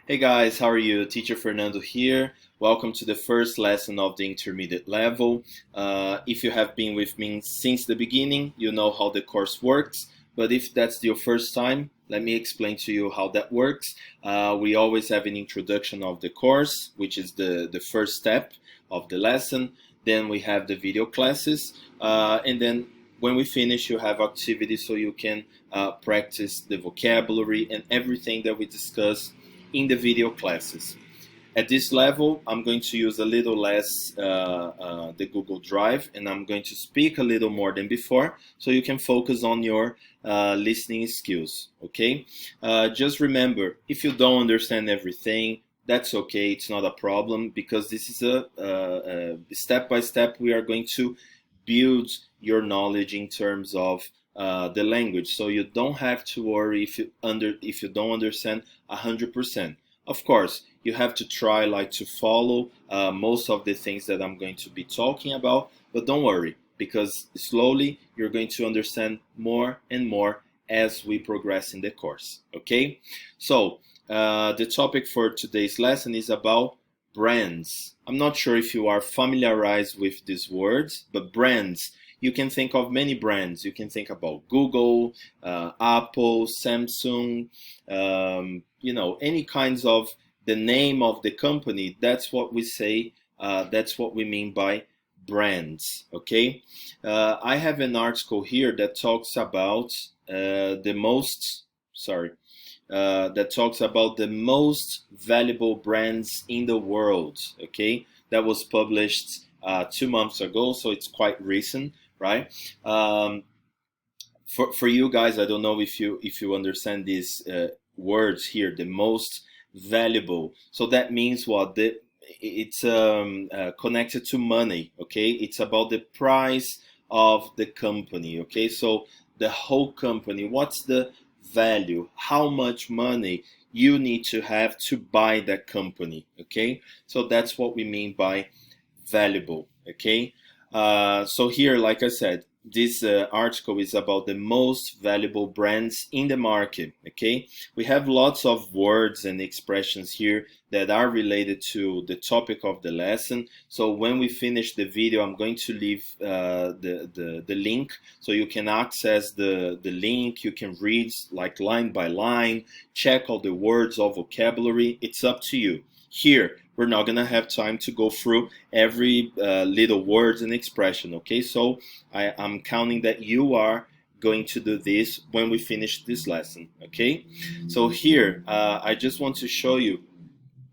Hey guys, how are you? Teacher Fernando here. Welcome to the first lesson of the intermediate level. If you have been with me since the beginning, you know how the course works. But if that's your first time, let me explain to you how that works. We always have an introduction of the course, which is the first step of the lesson. Then we have the video classes. And then when we finish, you have activities so you can practice the vocabulary and everything that we discuss in the video classes. At this level, I'm going to use a little less the Google Drive, and I'm going to speak a little more than before, so you can focus on your listening skills, okay? Just remember, if you don't understand everything, that's okay, it's not a problem, because this is a step by step we are going to build your knowledge in terms of the language, so you don't have to worry if you don't understand 100%. Of course, you have to try like to follow most of the things that I'm going to be talking about, but don't worry, because slowly you're going to understand more and more as we progress in the course. Okay, so the topic for today's lesson is about brands. I'm not sure if you are familiarized with these words, but brands, you can think of many brands. You can think about Google, Apple, Samsung, any kinds of the name of the company. That's what we say. That's what we mean by brands. Okay. I have an article here that talks about that talks about the most valuable brands in the world. Okay, that was published 2 months ago, so it's quite recent, right? For you guys, I don't know if you understand these words here. The most valuable. So that means what? It's connected to money. Okay, it's about the price of the company. Okay, so the whole company. What's the value? How much money you need to have to buy that company? Okay, so that's what we mean by valuable. Okay, so here, like I said, this article is about the most valuable brands in the market. Okay, we have lots of words and expressions here that are related to the topic of the lesson. So when we finish the video, I'm going to leave the link so you can access the link. You can read like line by line, check all the words, all vocabulary. It's up to you. Here, we're not going to have time to go through every little words and expression, okay? So I'm counting that you are going to do this when we finish this lesson, okay? So here, I just want to show you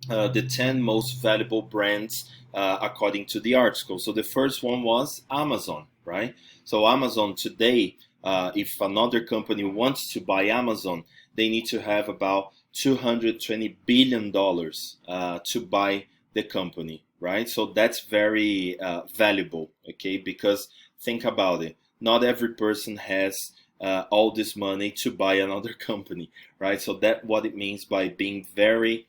the 10 most valuable brands according to the article. So the first one was Amazon, right? So Amazon today, if another company wants to buy Amazon, they need to have about $220 billion to buy the company, right? So that's very valuable, okay? Because think about it, not every person has all this money to buy another company, right? So that's what it means by being very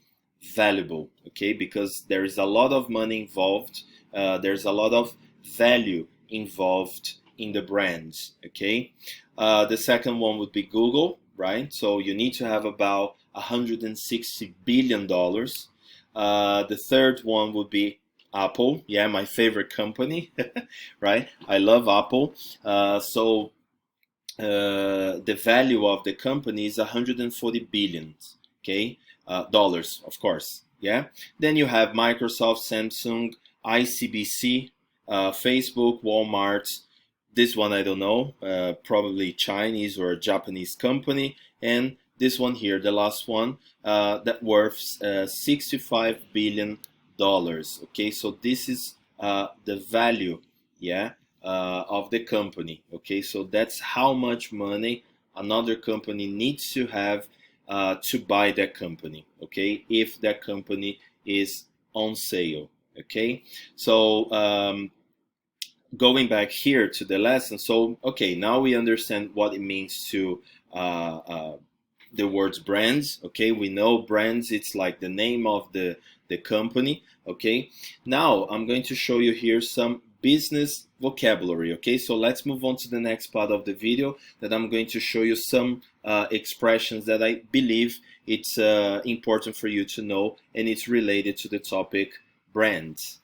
valuable, okay? Because there is a lot of money involved, there's a lot of value involved in the brands, okay? The second one would be Google, right? So you need to have about $160 billion. The third one would be Apple. Yeah, my favorite company, right? I love Apple. The value of the company is 140 billion, okay? Dollars, of course. Yeah. Then you have Microsoft, Samsung, ICBC, Facebook, Walmart. This one I don't know, probably Chinese or a Japanese company, and this one here, the last one, that worth $65 billion. Okay, so this is the value, yeah, of the company. Okay, so that's how much money another company needs to have to buy that company. Okay, if that company is on sale. Okay, so going back here to the lesson, so okay, now we understand what it means to the words brands. Okay, we know brands, it's like the name of the company. Okay, now I'm going to show you here some business vocabulary. Okay, so let's move on to the next part of the video, that I'm going to show you some expressions that I believe it's important for you to know, and it's related to the topic brands.